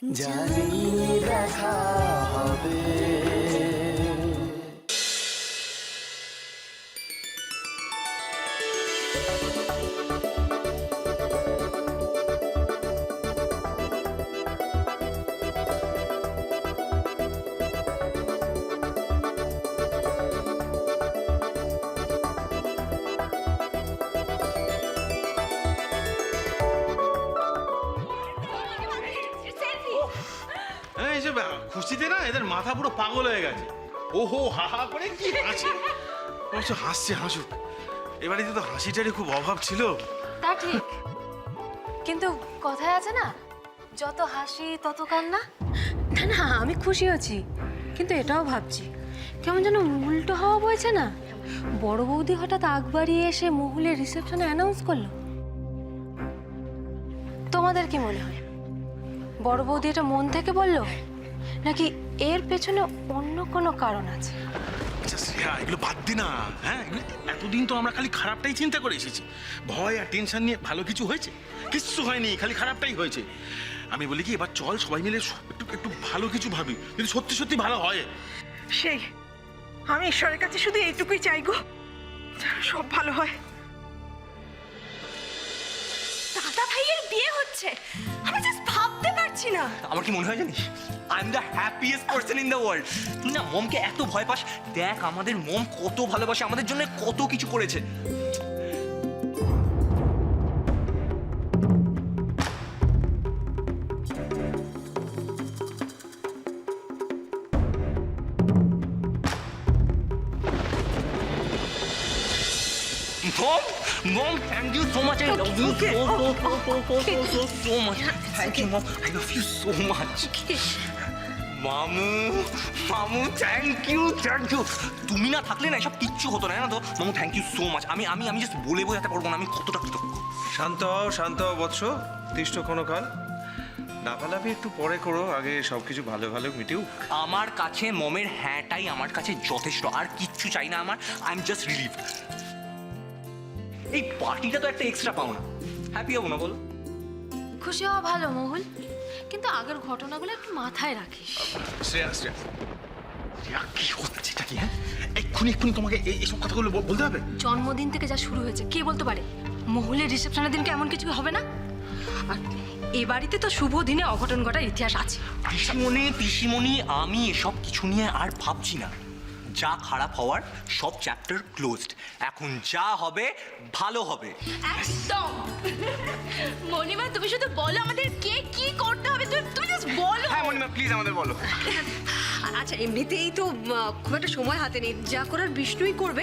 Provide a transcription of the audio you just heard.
জানি দেখা হবে। এই যে খুশিতে না এদের মাথা পুরো পাগল হয়ে গেছে। ওহো হা হা করে কি হাসি, অবশ্য হাসছে হাসুক, এবারে তো হাসিটারই খুব অভাব ছিল। তা ঠিক, কিন্তু কথায় আছে না, যত হাসি তত কান্না। না না, আমি খুশি হচ্ছি, কিন্তু এটাও ভাবছি কেমন যেন উল্টো হওয়া বইছে না। বড় বৌদি হঠাৎ আগ বাড়িয়ে এসে মহুলের রিসেপশনে অ্যানাউন্স করলো। তোমাদের কি মনে হয়, বড় বৌদি এটা মন থেকে বললো, নাকি এর পেছনে অন্য কোনো কারণ আছে? আচ্ছা শ্রেয়া, এগুলো বাদ দি না। হ্যাঁ, এতদিন তো আমরা খালি খারাপটাই চিন্তা করে এসেছি। ভয় আর টেনশন নিয়ে ভালো কিছু হয়েছে? কিচ্ছু হয়নি, খালি খারাপটাই হয়েছে। আমি বলি কি, এবার চল সবাই মিলে একটু একটু ভালো কিছু ভাবি, যদি সত্যি সত্যি ভালো হয়। সেই আমি ঈশ্বরের কাছে শুধু এইটুকুই চাই গো, যেন সব ভালো হয়। দাদা ভাইয়ের বিয়ে হচ্ছে, আমি জাস্ট ভাবতে পারছি না। আমার কি মনে হয় জানিস, I am the happiest person in the world. তুই না মমকে এত ভয় পাস, দেখ আমাদের মম কত ভালোবাসে, আমাদের জন্য কত কিছু করেছে। Mom, Mom, thank you so much. I love you so much. Thank you, Mom. I love you so much. মামু, মামু, থ্যাংক ইউ, থ্যাংক ইউ। তুমি না থাকলে না এসব কিচ্ছু হতো না, জানো তো। মামু, থ্যাংক ইউ সো মাচ। আমি জাস্ট বলে বোঝাতে পারবো না আমি কতটা কৃতজ্ঞ। শান্ত হও বৎস, তিষ্ঠ ক্ষণকাল। লাফালাফি একটু পরে করো, আগে সবকিছু ভালো ভালো মিটেও। আমার কাছে মমের হ্যাঁটাই আমার কাছে যথেষ্ট, আর কিচ্ছু চাই না আমার। I am just relieved. এই পার্টিটা তো একটা এক্সট্রা পাওনা, হ্যাপি হবো না বল? খুশি হওয়া ভালো মহুল, কিন্তু আগের ঘটনাগুলো একটু মাথায় রাখিস। শ্রেয়া, শ্রেয়া, শ্রেয়া, কি হচ্ছে এটা কি? হ্যাঁ, এক্ষুনি তোমাকে এইসব কথাগুলো বলতে হবে? জন্মদিন থেকে যা শুরু হয়েছে কে বলতে পারে মহুলের রিসেপশনের দিনকে এমন কিছু হবে না? আর এ বাড়িতে তো শুভ দিনে অঘটন ঘটার ইতিহাস আছে। পিসিমণি, আমি এসব কিছু নিয়ে আর ভাবছি না। যা খারাপ হওয়ার সব চ্যাপ্টার ক্লোজড। এখন যা হবে ভালো হবে। একদম। মনিমা, তুমি শুধু বলো আমাদের কে কি করতে হবে, তুমি জাস্ট বলো। হ্যাঁ মনিমা, প্লিজ আমাদের বলো। আচ্ছা, এমনিতেই তো খুব একটা সময় হাতে নেই, যা করার বিষ্ণুই করবে।